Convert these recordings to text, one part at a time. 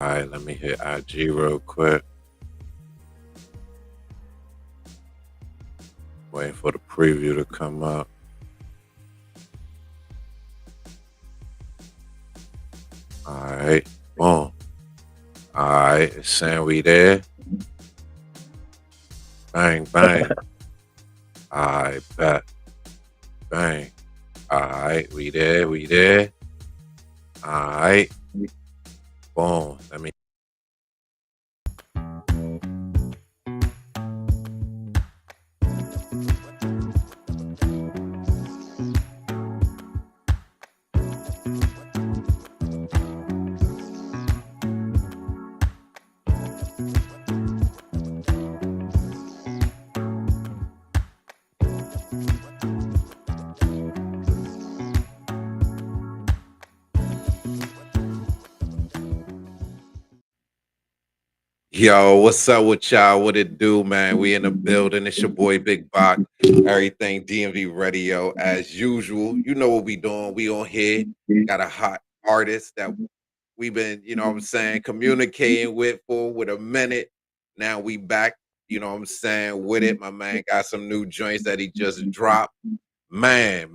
All right, let me hit IG real quick. Waiting for the preview to come up. All right, boom. All right, it's saying we there. Bang, bang. All right, bet. Bang. All right, we there, we there. All right, boom. Let me. Yo, what's up with y'all? What it do, man? We in the building. It's your boy Big Bach. Everything DMV Radio as usual. You know what we doing. We on here. Got a hot artist that we've been, what I'm saying, communicating with a minute. Now we back, what I'm saying, with it. My man got some new joints that he just dropped. Man.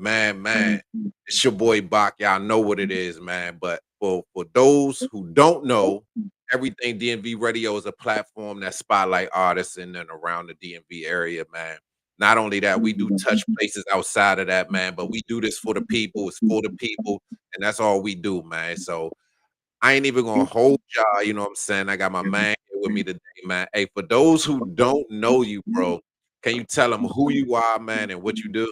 It's your boy Bach. Y'all know what it is, man. But for those who don't know, Everything DMV Radio is a platform that spotlight artists in and around the DMV area, man. Not only that, we do touch places outside of that, man, but we do this for the people. It's for the people, and that's all we do, man. So I ain't even gonna hold y'all, you know what I'm saying? I got my man here with me today, man. Hey, for those who don't know you, bro, can you tell them who you are, man, and what you do?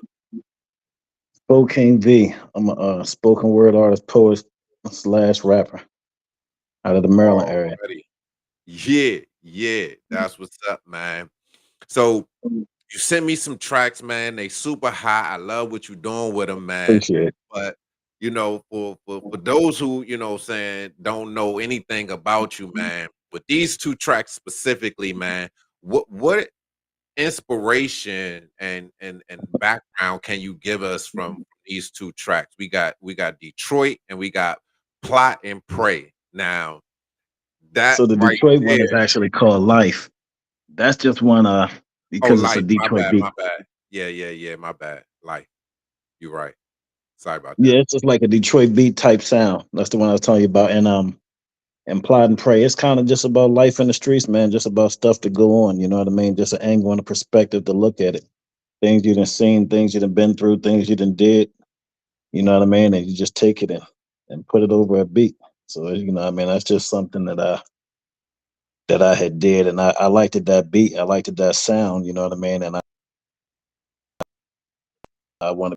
Spokane V. I'm a spoken word artist, poet slash rapper out of the Maryland area. Already. Yeah, that's what's up, man. So you sent me some tracks, man. They super hot. I love what you're doing with them, man. Appreciate it. But for those who saying don't know anything about you, man, with these two tracks specifically, man, what inspiration and background can you give us from these two tracks? We got Detroit and we got Plot and Pray. Now that So the right Detroit one is there. actually called Life. That's just one Oh, because it's a life. My Detroit bad. beat. My bad. Yeah. My bad. Life. You're right. Sorry about Yeah, that. it's just like a Detroit beat type sound. That's the one I was telling you about. And Plot and Pray. It's kind of just about life in the streets, man. Just about stuff to go on. You know what I mean? Just an angle and a perspective to look at it. Things you done seen, things you done been through, things you done did. You know what I mean? And you just take it and put it over a beat. So you know, what I mean, that's just something that I had did, and I liked it that beat. I liked it that sound. You know what I mean? And I want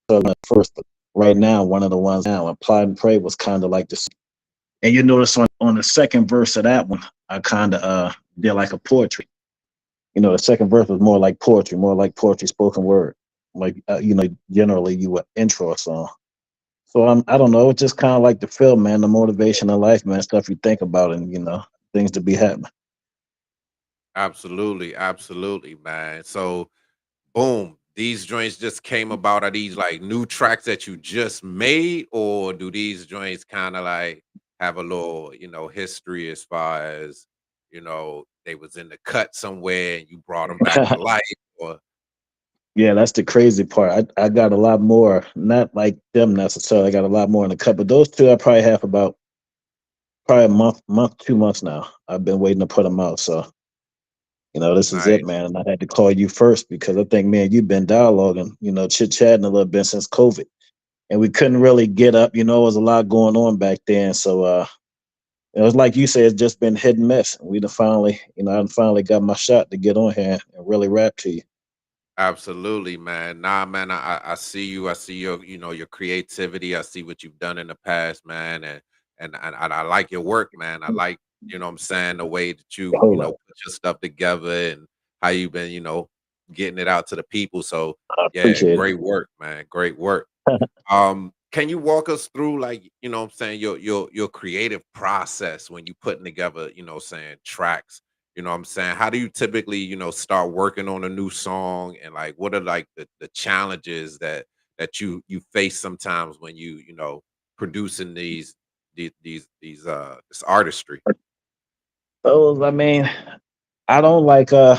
to first, but right now, one of the ones now, Apply and Pray was kind of like this. And you notice on the second verse of that one, I kind of did like a poetry. You know, the second verse was more like poetry, spoken word. Like generally you would intro a song. So I don't know. It's just kind of like the film, man. The motivation of life, man. Stuff you think about, and things to be happening. Absolutely, man. So boom, these joints just came about. Are these like new tracks that you just made, or do these joints kind of like have a little, history as far as, they was in the cut somewhere and you brought them back to life? Or Yeah, that's the crazy part. I got a lot more, not like them necessarily. I got a lot more in the cup, but those two I probably have about probably a month, 2 months now. I've been waiting to put them out. So this is it, nice. man. And I had to call you first because I think, man, you've been dialoguing, chit chatting a little bit since COVID, and we couldn't really get up. It was a lot going on back then. So it was like you said, it's just been hit and miss. We done finally, I finally got my shot to get on here and really rap to you. Absolutely, man. Nah, man, I see you. I see your, your creativity. I see what you've done in the past, man, and I like your work, man. I like, what I'm saying, the way that you, Hold up. put your stuff together and how you've been, getting it out to the people. So I yeah, appreciate great work, man. Great work. it. Can you walk us through, like, what I'm saying, your creative process when you putting together, saying tracks? You know what I'm saying? How do you typically, start working on a new song, and like what are like the challenges that you face sometimes when you producing this artistry? So I mean, I don't like I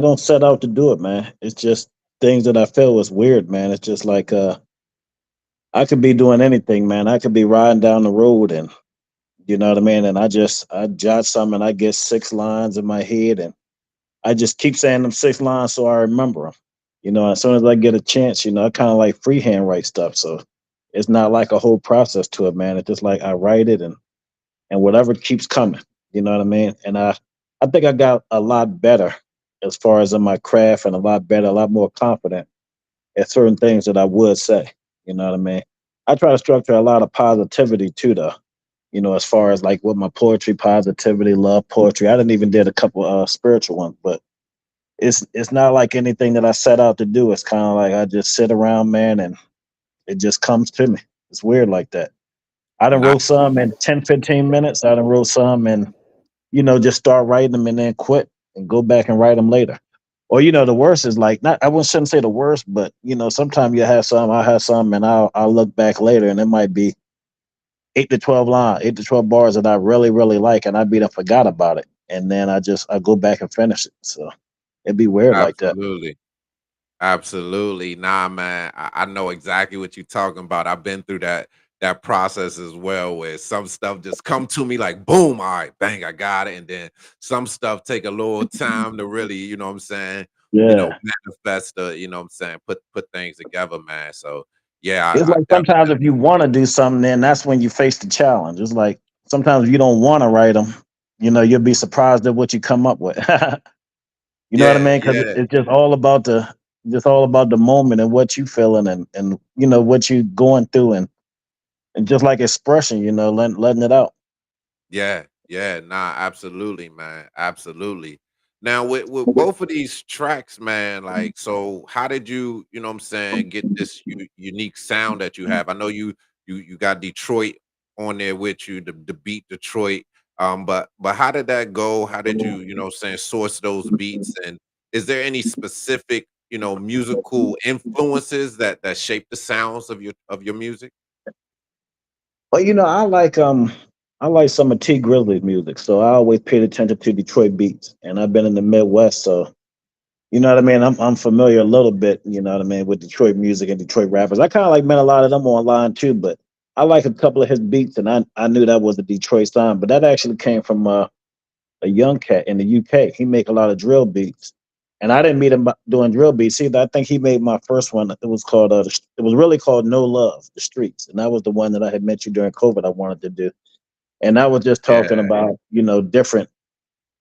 don't set out to do it, man. It's just things that I feel was weird, man. It's just like I could be doing anything, man. I could be riding down the road and you know what I mean, and I jot something and I get 6 lines in my head and I just keep saying them 6 lines so I remember them. You know, as soon as I get a chance, you know, I kind of like freehand write stuff. So it's not like a whole process to it, man. It's just like I write it and whatever keeps coming. You know what I mean? And I think I got a lot better as far as in my craft and a lot better, a lot more confident at certain things that I would say. You know what I mean? I try to structure a lot of positivity too, though. You know, as far as like with my poetry, positivity, love poetry. I didn't even did a couple spiritual ones, but it's not like anything that I set out to do. It's kind of like I just sit around, man, and it just comes to me. It's weird like that. I done Not wrote some in 10, 15 minutes. I done wrote some and, you know, just start writing them and then quit and go back and write them later. Or, you know, the worst is like, not, I shouldn't say the worst, but, you know, sometimes you have some, I have some, and I'll look back later and it might be 8 to 12 bars that I really, really like. And I be done forgot about it. And then I go back and finish it. So it'd be weird like that. absolutely. Absolutely. Nah, man. I know exactly what you're talking about. I've been through that process as well, where some stuff just come to me like boom, all right, bang, I got it. And then some stuff take a little time to really, what I'm saying, Yeah. manifest the, what I'm saying, put things together, man. So yeah, It's I like sometimes if you want to do something, then that's when you face the challenge. It's like sometimes if you don't want to write them, you know, you'll be surprised at what you come up with. You know what I yeah, mean? Because yeah, it's just all about the moment and what you feeling and you know what you going through and just like expression, you know, letting it out. yeah, yeah, nah, absolutely, man, absolutely. Now, with both of these tracks, man, like, so how did you, what I'm saying, get this unique sound that you have? I know you got Detroit on there with you, the beat Detroit. But how did that go? How did you, what I'm saying, source those beats? And is there any specific, musical influences that shape the sounds of your music? But you know, I like some of T Grizzly's music, so I always paid attention to Detroit beats, and I've been in the Midwest, so you know what I mean? I'm familiar a little bit, you know what I mean, with Detroit music and Detroit rappers. I kind of like met a lot of them online too, but I like a couple of his beats, and I knew that was a Detroit sound, but that actually came from a young cat in the UK. He make a lot of drill beats, and I didn't meet him doing drill beats either. I think he made my first one. It was called it was really called No Love, The Streets, and that was the one that I had met you during COVID. I wanted to do, and I was just talking Yeah. about you know different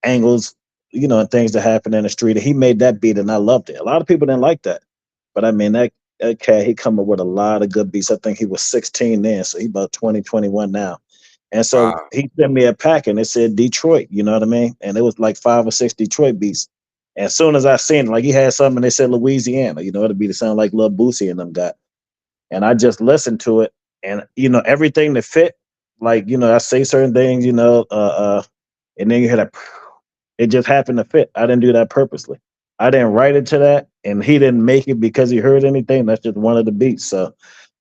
angles, you know, and things that happen in the street. And he made that beat, and I loved it. A lot of people didn't like that, but I mean that cat, he come up with a lot of good beats. I think he was 16 then, so he about 20, 21 now. And so Wow. he sent me a pack, and it said Detroit. You know what I mean? And it was like 5 or 6 Detroit beats. And as soon as I seen it, like he had something, and they said Louisiana. You know, it'd be the sound like Lil Boosie and them got. And I just listened to it, and you know everything that fit. Like you know, I say certain things, you know, and then you hear that it just happened to fit. I didn't do that purposely. I didn't write it to that, and he didn't make it because he heard anything. That's just one of the beats. So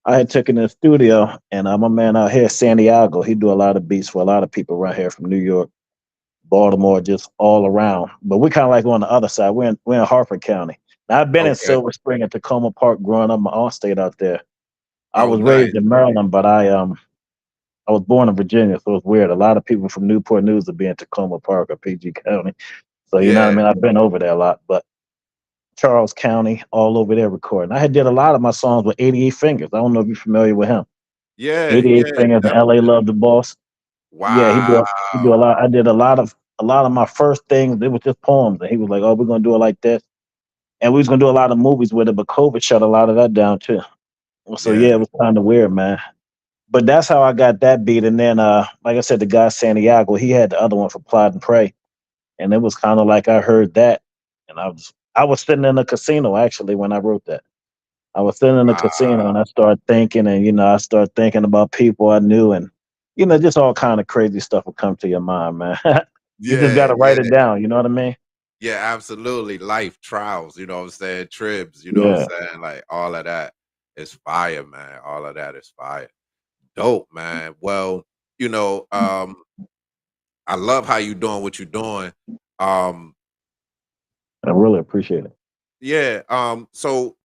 I had taken in the studio, and my man out here, Santiago, he do a lot of beats for a lot of people right here from New York, Baltimore, just all around. But we kind of like on the other side. We're in Harford County. Now, I've been in Okay. Silver Spring and Tacoma Park growing up. My aunt stayed out there. I Oh, was nice. raised in Maryland, but I was born in Virginia, so it's weird. A lot of people from Newport News would be in Tacoma Park or PG County. So you know what I Yeah. mean. I've been over there a lot, but Charles County, all over there recording. I had did a lot of my songs with 88 Fingers. I don't know if you're familiar with him. Yeah, 88 yeah, Fingers and LA definitely. Love the Boss. Yeah, he do a Wow. lot. I did a lot of my first things. It was just poems, and he was like, "Oh, we're gonna do it like this," and we was gonna do a lot of movies with it. But COVID shut a lot of that down too. So yeah, Yeah. it was kind of weird, man. But that's how I got that beat. And then, like I said, the guy Santiago, he had the other one for Plot and Pray, and it was kind of like I heard that, and I was sitting in a casino actually when I wrote that. I was sitting in a casino and Wow. I started thinking, and you know, I started thinking about people I knew, and you know, just all kind of crazy stuff will come to your mind, man. You just got Yeah, to write it yeah. down. You know what I mean? Yeah, absolutely. Life trials, you know what I'm saying? Tribs, you know what Yeah. I'm saying? Like all of that is fire, man. All of that is fire. dope, man. Well, you know, I love how you doing what you're doing. Um, I really appreciate it. yeah. So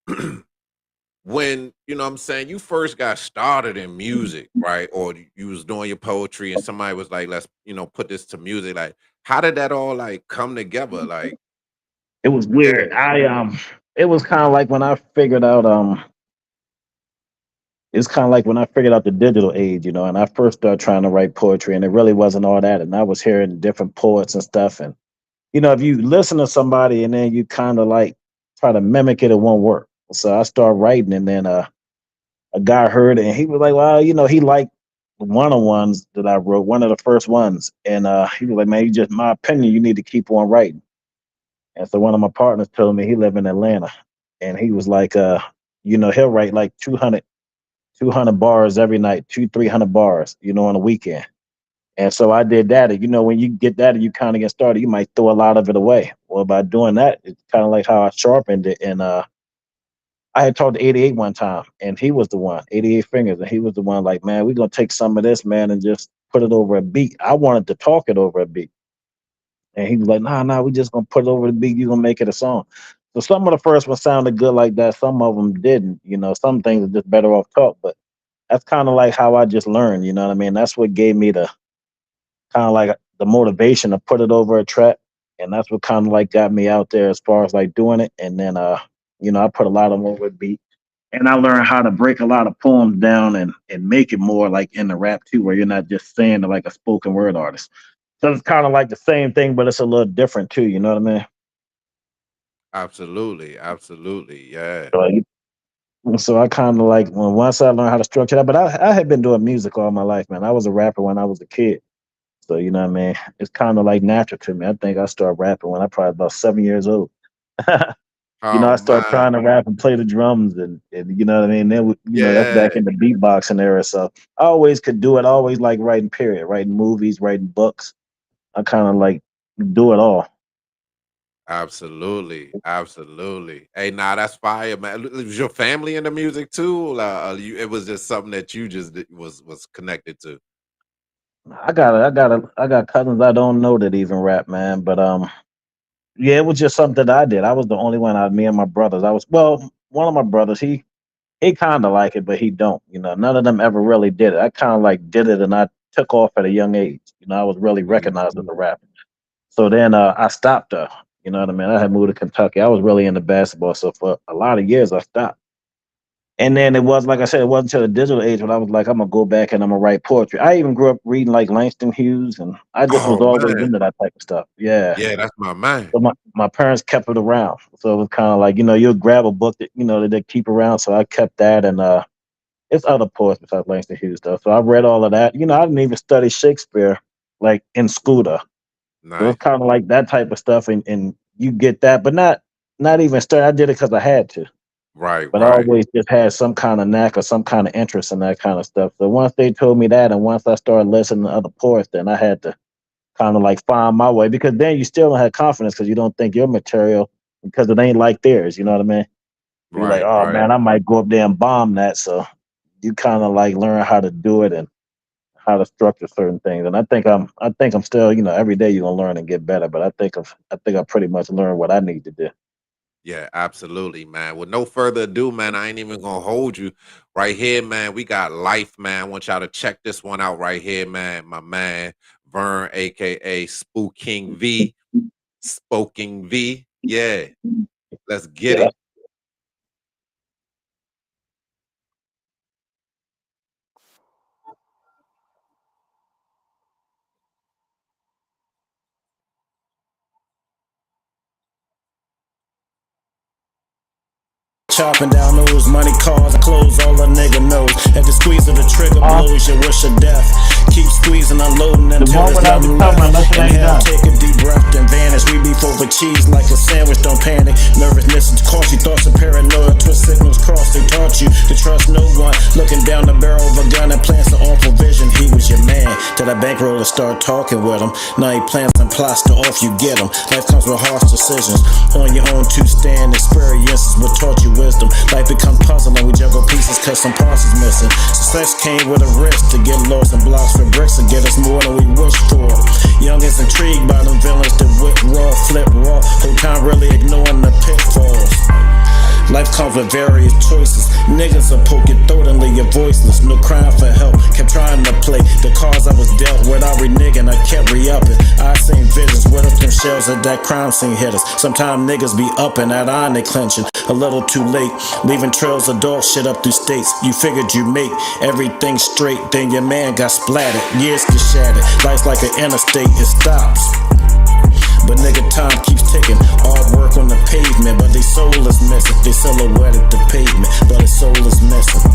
when what I'm saying, you first got started in music, right? Or you was doing your poetry and somebody was like, let's, put this to music. Like, how did that all like come together? Like, It was yeah, weird. It was kind of like when I figured out it's kind of like when I figured out the digital age, and I first started trying to write poetry, and it really wasn't all that. And I was hearing different poets and stuff, and if you listen to somebody and then you kind of like try to mimic it, it won't work. So I started writing, and then a guy heard it, and he was like, "Well, he liked one of the ones that I wrote, one of the first ones," and he was like, "Man, you just my opinion, you need to keep on writing." And so one of my partners told me he lived in Atlanta, and he was like, he'll write like 200 bars every night, 300 bars, on a weekend. And so I did that. And when you get that and you kind of get started, you might throw a lot of it away. Well, by doing that, it's kind of like how I sharpened it. And I had talked to 88 one time, and he was the one, 88 Fingers, and he was the one like, man, we're gonna take some of this, man, and just put it over a beat. I wanted to talk it over a beat. And he was like, nah, we just gonna put it over the beat, you gonna make it a song. So some of the first ones sounded good like that, some of them didn't. Some things are just better off talk, but that's kind of like how I just learned, you know what I mean? That's what gave me the kind of like the motivation to put it over a track. And that's what kind of like got me out there as far as like doing it. And then I put a lot of them over beat. And I learned how to break a lot of poems down and make it more like in the rap too, where you're not just saying it like a spoken word artist. So it's kind of like the same thing, but it's a little different too, you know what I mean? absolutely, absolutely, yeah. So, so I kind of like when once I learned how to structure that, but I had been doing music all my life, man. I was a rapper when I was a kid. So you know what I mean? It's kind of like natural to me. I think I started rapping when I probably about 7 years old. I Oh started man, trying to rap and play the drums and you know what I mean? Then that's yeah, back in the beatboxing era. So I always could do it. I always like writing period, writing movies, writing books. I kind of like do it all. absolutely, absolutely. Hey, nah, that's fire, man. Was your family in the music too? It was just something that you just was connected to. I got cousins I don't know that even rap, man. But yeah, it was just something that I did. I was the only one out of me and my brothers. One of my brothers, he kind of like it, but he don't. None of them ever really did it. I kind of like did it, and I took off at a young age. I was really recognized as a rapper. So then I stopped. You know what I mean? I had moved to Kentucky. I was really into basketball, so for a lot of years I stopped. And then it was like I said, it wasn't until the digital age when I was like, I'm gonna go back and I'm gonna write poetry. I even grew up reading like Langston Hughes, and I just was Oh always man, into that type of stuff. Yeah. yeah, that's my man. So my parents kept it around. So it was kind of like, you'll grab a book that, that they keep around. So I kept that and it's other poets besides Langston Hughes stuff. So I read all of that. I didn't even study Shakespeare like in school though. So it's Nice, kind of like that type of stuff and you get that, but not even study. I did it because I had to. right, But I right, always just had some kind of knack or some kind of interest in that kind of stuff. So once they told me that and once I started listening to other poets, then I had to kind of like find my way because then you still don't have confidence because you don't think your material because it ain't like theirs. You know what I mean? You're like, right, oh right. man, I might go up there and bomb that. So you kind of like learn how to do it and how to structure certain things. And I think I'm still, every day you're gonna learn and get better. But I think I pretty much learned what I need to do. Yeah, absolutely, man. With no further ado, man, I ain't even gonna hold you right here, man. We got life, man. I want y'all to check this one out right here, man. My man, Vern, aka Spooking V, Spoking V. Yeah, let's get Yeah. it. Chopping down those money cars, I close all a nigga knows. At the squeeze of the trigger Uh, blows, you wish of death. Keep squeezing, unloading the until there's moment I nothing recover, unless left. it ain't Inhale, done. take a deep breath, then vanish. We beef over cheese like a sandwich, don't panic. Nervousness is costly, thoughts of paranoia. Twist signals cross, they taught you to trust no one. Looking down the barrel of a gun and plants an awful vision. He was your man, Till that bankroller start talking with him. Now he plans and plots to off you get him. Life comes with harsh decisions. On your own two stand experiences will taught you wisdom. Life become puzzling, we juggle pieces cause some parts is missing. Success came with a risk to get lost in blocks for bricks and get us more than we wish for. Young is intrigued by them villains that whip raw, flip raw. Whole time really ignoring the pitfalls. Life comes with various choices. Niggas will poke your throat and leave you voiceless. No crying for help. Kept trying to play the cards I was dealt with. I reneging, I kept re-upping. I seen visions with up them shells at that crime scene hit us. Sometimes niggas be up and that iron they clenching. A little too late, leaving trails of dog shit up through states. You figured you make everything straight, then your man got splattered. Years get shattered. Life's like an interstate, it stops. But nigga, time keeps ticking. Hard work on the pavement, but they soul is missing. They silhouetted the pavement, but his soul is missing.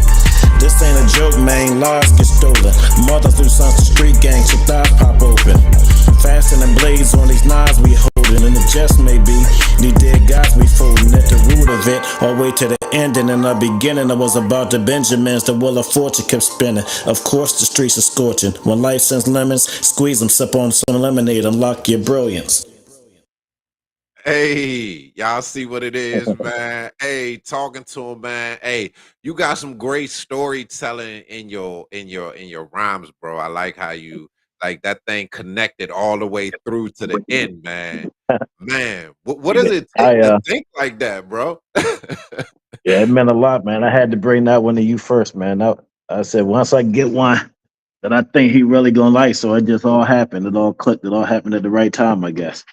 This ain't a joke, man. Lives get stolen. Mothers lose sons to street gangs, your thighs pop open. Fasten and blades on these knives we holding, and it just may be these dead guys we folding at the root of it, all the way to the ending. In the beginning, it was about the Benjamins. The wheel of fortune kept spinning. Of course, the streets are scorching. When life sends lemons, squeeze them, sip on some lemonade, unlock your brilliance. Hey, y'all see what it is, man. Hey, talking to him, man. Hey, you got some great storytelling in your rhymes, bro. I like how you like that thing connected all the way through to the end, man. Man, what does it take I to think like that, bro? Yeah, it meant a lot, man. I had to bring that one to you first, man. I said once I get one that I think he really gonna like, so it just all happened. It all clicked. It all happened at the right time, I guess.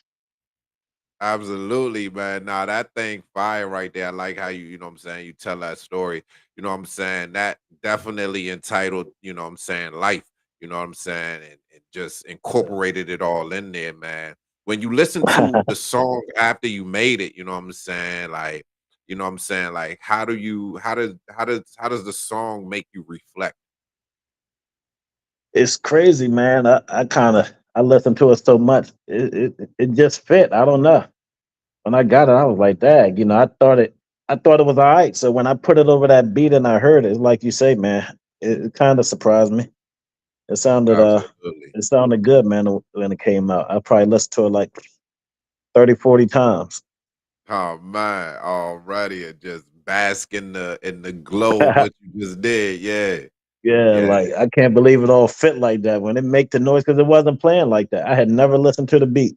Absolutely, man. Nah, that thing fire right there. I like how you know what I'm saying, you tell that story. You know what I'm saying? That definitely entitled, you know what I'm saying, life. You know what I'm saying? And just incorporated it all in there, man. When you listen to the song after you made it, you know what I'm saying? Like, you know what I'm saying? Like, how does the song make you reflect? It's crazy, man. I kind of I listened to it so much, it just fit. I don't know. When I got it, I was like, "Dag," I thought it was all right. So when I put it over that beat and I heard it, it's like you say, man, it kind of surprised me. It sounded uh, Absolutely. it sounded good, man, when it came out. I probably listened to it like 30, 40 times. Oh man, already and just bask in the glow of what you just did. Yeah. Yeah, Yeah. like I can't believe it all fit like that when it make the noise because it wasn't playing like that. I had never listened to the beat.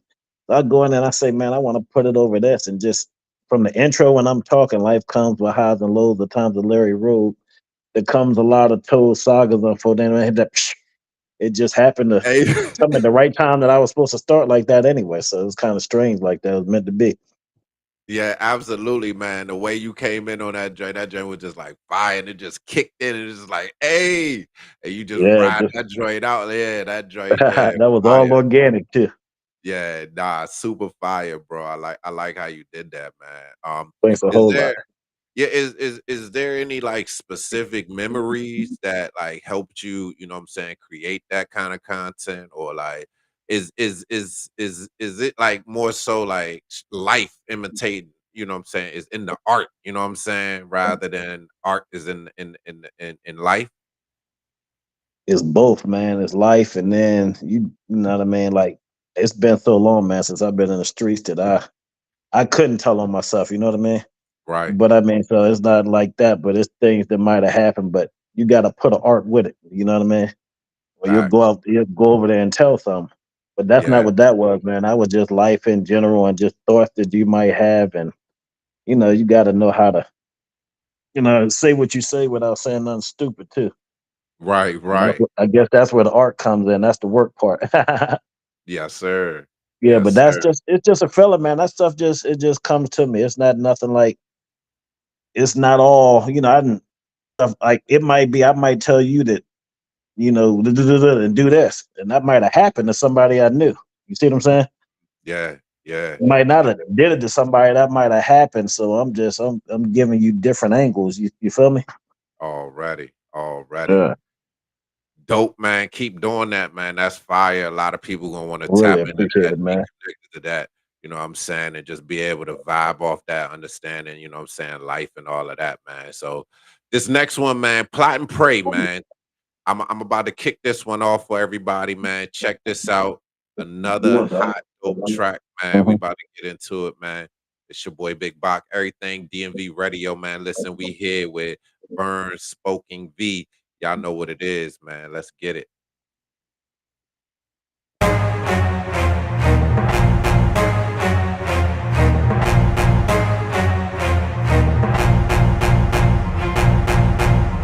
So I go in and I say, man, I want to put it over this and just from the intro when I'm talking, life comes with highs and lows, the times of Larry Road. There comes a lot of told sagas unfold. Then I hit that. It just happened to Hey. come at the right time that I was supposed to start like that anyway. So it was kind of strange, like that it was meant to be. Yeah, absolutely, man. The way you came in on that joint was just like fire, and it just kicked in, and it's just like, hey, and you just Yeah, ride just that joint out. Yeah, that joint, yeah, that was all fire. organic too. Yeah, nah, super fire, bro. I like how you did that, man. Thanks a Is whole lot. there Yeah, is there any like specific memories that like helped you, you know what I'm saying, create that kind of content? Or like is it like more so like life imitating, you know what I'm saying, is in the art, you know what I'm saying, rather than art is in life? It's both, man. It's life, and then you know what I mean. Like it's been so long, man, since I've been in the streets that I couldn't tell on myself. You know what I mean? Right. But I mean, so it's not like that. But it's things that might have happened. But you got to put an art with it. You know what I mean? Or Facts. you'll go over there and tell something. But that's not Yeah. what that was, man. That was just life in general and just thoughts that you might have, and you got to know how to say what you say without saying nothing stupid too. Right, And right. I guess that's where the art comes in. That's the work part. Yes, sir. Yeah, but Yes, that's sir. just it's just a feeling, man. That stuff just comes to me. It's not nothing like it's not all, I didn't stuff like it might be I might tell you that, and do this. And that might have happened to somebody I knew. You see what I'm saying? Yeah, yeah. It might not have did it to somebody that might have happened. So I'm giving you different angles. You feel me? Already, already. Yeah. Dope, man. Keep doing that, man. That's fire. A lot of people gonna want to Really tap into appreciate that it, and be man. connected to that. You know what I'm saying? And just be able to vibe off that understanding, you know what I'm saying, life and all of that, man. So this next one, man, plot and pray, man. I'm about to kick this one off for everybody, man. Check this out. Another hot dope track, man. We about to get into it, man. It's your boy Big Bach. Everything DMV Radio, man. Listen, we here with Vern Spoken V. Y'all know what it is, man. Let's get it.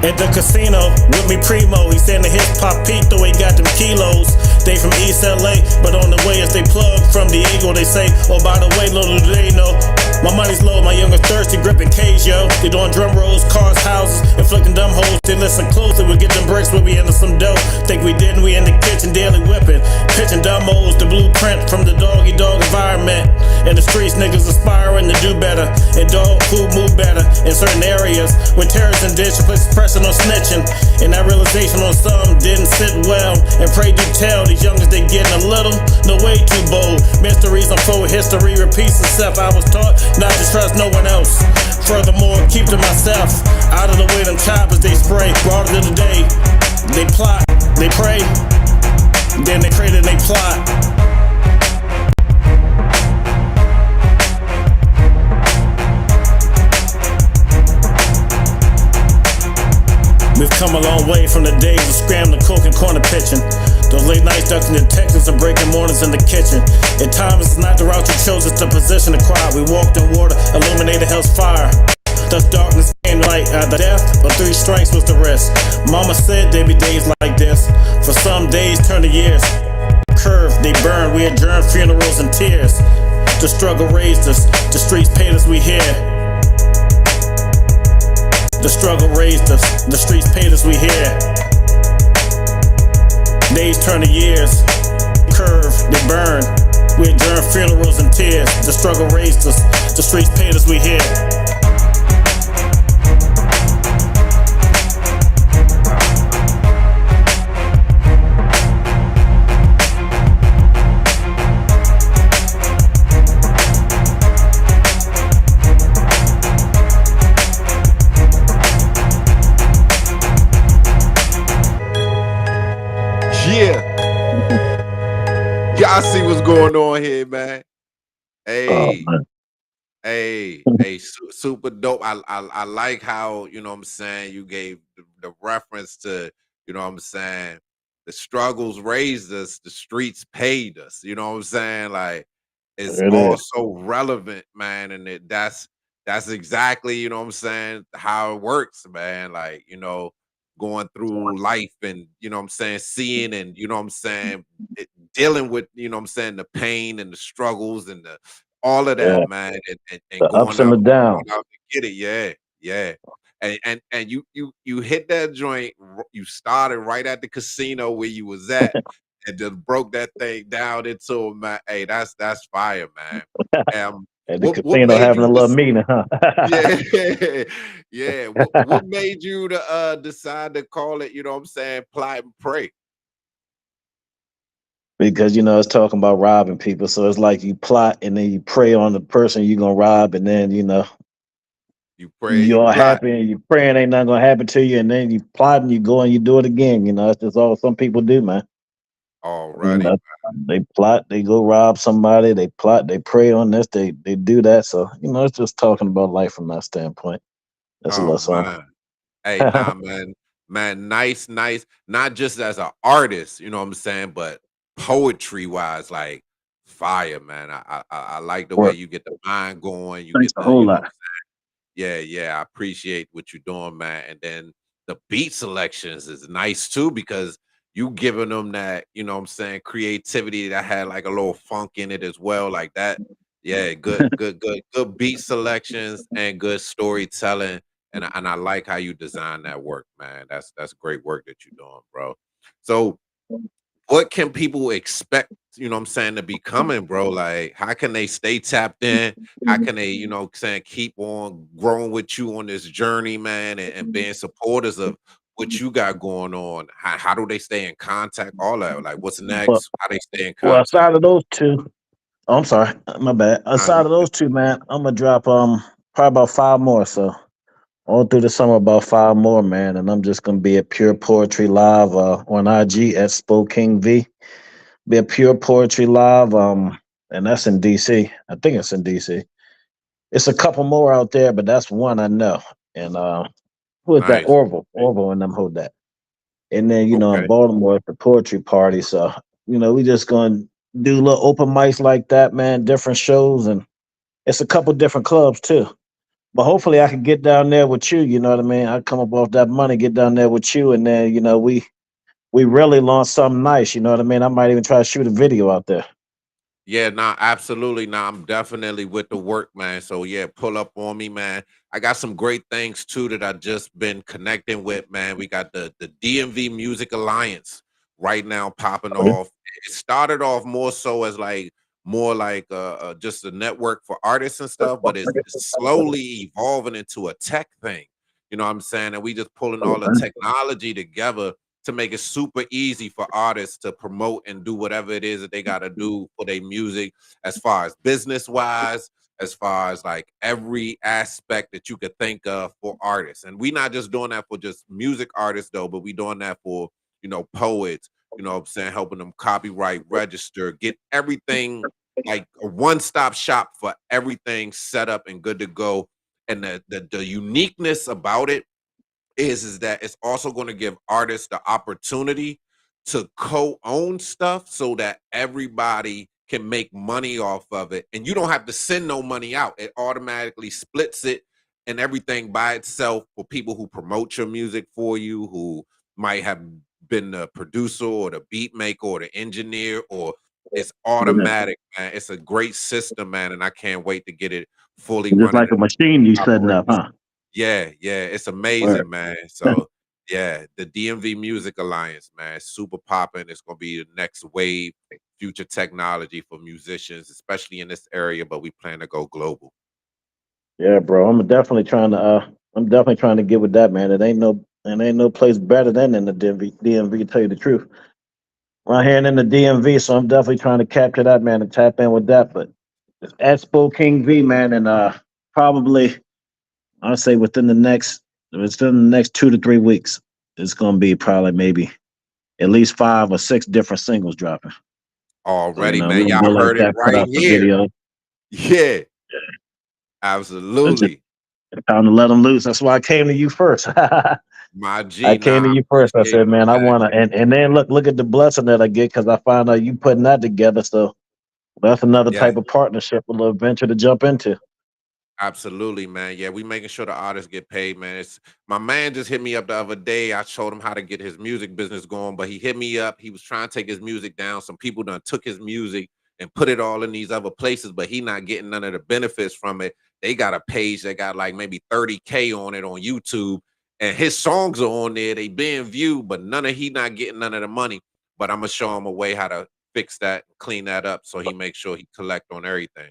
At the casino, with me primo, he sent a hip papito, he got them kilos. They from East LA, but on the way as they plug from Diego, they say, oh, by the way, little do they know, my money's low, my youngest thirsty, gripping K's, yo. They doing drum rolls, cars, houses, inflicting dumb hoes. They listen closely, we get them bricks, but we into some dough. Think we didn't, we in the kitchen, daily whipping, pitching dumb hoes, the blueprint from the doggy dog environment. In the streets, niggas aspiring to do better, and dog food move better in certain areas. When terrorists and dish place pressure on snitching, and that realization on some didn't sit well. And pray do tell, these youngins they getting a little, no way too bold. Mysteries unfold, history repeats itself. I was taught not to trust no one else. Furthermore, keep to myself. Out of the way, them choppers they spray. Brought it to the day. They plot, they pray, then they pray, then they plot. We've come a long way from the days of scrambling, coke and corner pitching. Those late nights ducking detectives and breaking mornings in the kitchen. At times it's not the route you chose, it's the position to cry. We walked in water, illuminated hell's fire. Thus darkness came to light, either death or 3 strikes was the risk. Mama said there'd be days like this. For some days turn to years. Curve, they burn, we adjourn funerals and tears. The struggle raised us, the streets paid us, we here. The struggle raised us, the streets paid us, we here. Days turn to years, curve, they burn. We adjourn funerals and tears. The struggle raised us, the streets paid us, we here. Y'all see what's going on here, man. Hey, man. hey, super dope. I like how, you know what I'm saying, you gave the reference to, you know what I'm saying, the struggles raised us, the streets paid us. You know what I'm saying? Like, it's It is. also relevant, man, and that's exactly, you know what I'm saying, how it works, man. Like, you know, going through life and, you know what I'm saying, seeing and, you know what I'm saying, dealing with, you know what I'm saying, the pain and the struggles and the all of Yeah. that, man, and The ups and the downs. going out to get it, yeah. And you hit that joint, you started right at the casino where you was at, and just broke that thing down into, man. Hey, that's fire, man. At the What casino made having a you little meeting, huh? yeah, yeah. What made you to decide to call it, you know what I'm saying, plot and pray? Because you know it's talking about robbing people, so it's like you plot and then you prey on the person you're gonna rob, and then you know You pray, you you're plot. happy and you praying ain't nothing gonna happen to you, and then you plot and you go and you do it again. You know, that's just all some people do, man. You Already. know, they plot, they go rob somebody, they plot, they prey on this, they do that. So you know, it's just talking about life from that standpoint. That's a Oh little song. man. Hey, nah, man, nice. Not just as an artist, you know what I'm saying, but poetry wise, like fire, man. I like the way Work. you get the mind going. You Thanks get a the, whole you know what lot. I'm saying? Yeah. I appreciate what you're doing, man. And then the beat selections is nice too because you giving them that, you know what I'm saying, creativity that had like a little funk in it as well, like that. Yeah, good beat selections and good storytelling. And I like how you design that work, man. That's great work that you're doing, bro. So what can people expect, you know what I'm saying, to be coming, bro? Like, how can they stay tapped in? How can they, you know, saying keep on growing with you on this journey, man, and being supporters of what you got going on? How do they stay in contact? All that, like, what's Well, next? How they stay in well, contact? aside of those two, oh, I'm sorry, my bad. Nah, Aside you of good. those two, man, I'm gonna drop probably about 5 more. So all through the summer, about five more, man. And I'm just gonna be at Pure Poetry Live on IG at Spokane V. Be a Pure Poetry Live, and that's in DC. I think it's in DC. It's a couple more out there, but that's one I know. And who is that? Nice. Orville and them hold that. And then, in Okay. Baltimore at the poetry party. So, we just gonna do little open mics like that, man, different shows, and it's a couple different clubs too. But hopefully I can get down there with you, you know what I mean? I come up off that money, get down there with you, and then, we really launch something nice, you know what I mean? I might even try to shoot a video out there. Yeah, nah, absolutely. Nah, I'm definitely with the work, man. So yeah, pull up on me, man. I got some great things too that I just been connecting with, man. We got the DMV Music Alliance right now popping Okay. off. It started off more so as like more like just a network for artists and stuff, but it's slowly evolving into a tech thing. You know what I'm saying? And we just pulling all the technology together to make it super easy for artists to promote and do whatever it is that they got to do for their music, as far as business wise, as far as like every aspect that you could think of for artists. And we not just doing that for just music artists though, but we doing that for, poets, you know what I'm saying, helping them copyright, register, get everything like a one-stop shop for everything set up and good to go. And the uniqueness about it is that it's also going to give artists the opportunity to co-own stuff so that everybody can make money off of it, and you don't have to send no money out. It automatically splits it and everything by itself for people who promote your music for you, who might have been the producer or the beat maker or the engineer, or it's automatic, man. It's a great system, man, and I can't wait to get it fully Just running like a and machine you setting operating. up, huh? Yeah, yeah, it's Word. amazing, man. So, yeah, the DMV Music Alliance, man, it's super popping. It's gonna be the next wave, future technology for musicians, especially in this area. But we plan to go global. Yeah, bro. I'm definitely trying to get with that, man. It ain't no place better than in the DMV, to tell you the truth. Right here and in the DMV, so I'm definitely trying to capture that, man, and tap in with that. But it's at Spokane V, man, and probably I'll say within the next 2 to 3 weeks, it's gonna be probably maybe at least 5 or 6 different singles dropping. So Already, we're man. gonna go Y'all like heard it that, put right out the here. video. Yeah, It's just absolutely. time to let them loose. That's why I came to you first. My I G, came nah, to I you first. I appreciate said, man, I it, man. wanna, and then look at the blessing that I get because I found out you putting that together. So that's another Yeah. type of partnership, a little venture to jump into. Absolutely, man. Yeah, we making sure the artists get paid, man. It's my man just hit me up the other day. I showed him how to get his music business going, but he hit me up. He was trying to take his music down. Some people done took his music and put it all in these other places, but he not getting none of the benefits from it. They got a page that got like maybe 30K on it on YouTube, and his songs are on there. They being viewed, but he not getting none of the money. But I'm gonna show him a way how to fix that, clean that up, so he makes sure he collect on everything.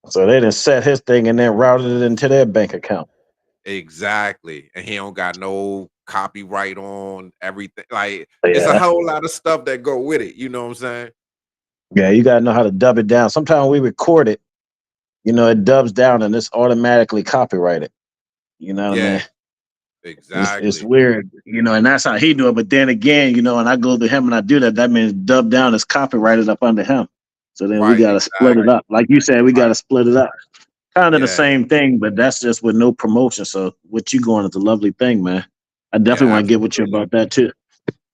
So they didn't set his thing and then routed it into their bank account. Exactly. And he don't got no copyright on everything. Like it's a Yeah, whole lot of stuff that go with it. You know what I'm saying? yeah, you gotta know how to dub it down. Sometimes we record it, it dubs down and it's automatically copyrighted. You know what I Yeah, mean? It's exactly. weird, and that's how he do it. But then again, and I go to him and I do that. That means dub down is copyrighted up under him. So then we Right, gotta split it exactly. up. Like you said, we Right. gotta split it up. Kind of the Yeah. same thing, but that's just with no promotion. So what you going is a lovely thing, man. I Yeah, definitely want to get with you absolutely. about that too.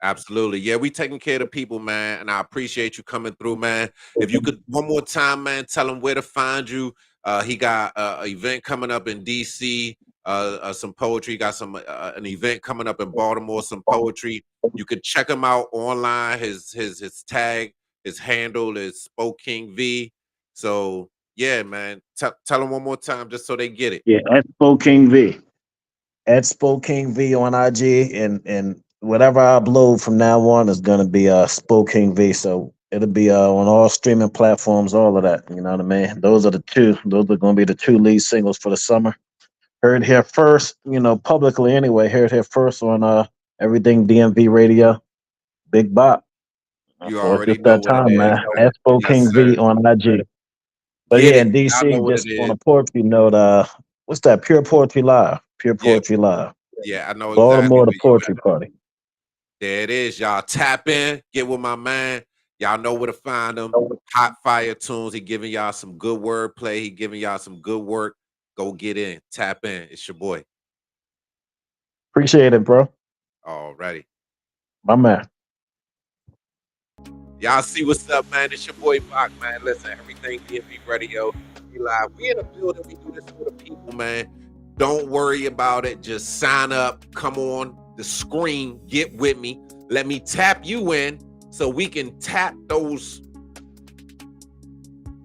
Absolutely. Yeah, we taking care of the people, man. And I appreciate you coming through, man. If you could one more time, man, tell them where to find you. He got an event coming up in DC, some poetry. Got some an event coming up in Baltimore, some poetry. You could check him out online. His tag, his handle is Spokane V. So yeah, man. Tell them one more time just so they get it. Yeah, at Spokane V. At Spokane V on IG, and whatever I upload from now on is gonna be Spokane V. So it'll be on all streaming platforms, all of that. You know what I mean? Those are the two. Those are gonna be the two lead singles for the summer. Heard here first, publicly anyway. Heard here first on Everything DMV Radio. Big Bop. You So it's already just know that what it time, is, man. man. At Yes, Spokane sir. V on IG. But Get yeah, it. in Y'all know DC, what it just on is. a poetry note, what's that? Pure Poetry Live. Pure Yeah, Poetry Live. yeah, I know exactly Baltimore, the where you Poetry at. Party. There it is, y'all. Tap in, get with my man. Y'all know where to find him. Hot fire tunes. He giving y'all some good wordplay. He giving y'all some good work. Go get in. Tap in. It's your boy. Appreciate it, bro. Alrighty. My man. Y'all see what's up, man. It's your boy Bach, man. Listen, everything DMV Radio. We live. We in the building. We do this for the people, man. Don't worry about it. Just sign up. Come on the screen. Get with me. Let me tap you in so we can tap those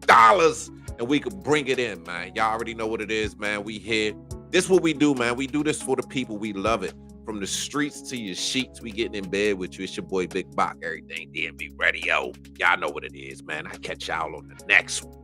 dollars and we could bring it in, man. Y'all already know what it is, man. We here. This is what we do, man. We do this for the people. We love it. From the streets to your sheets, we getting in bed with you. It's your boy Big Bach, Everything DMV Radio. Y'all know what it is, man. I catch y'all on the next one.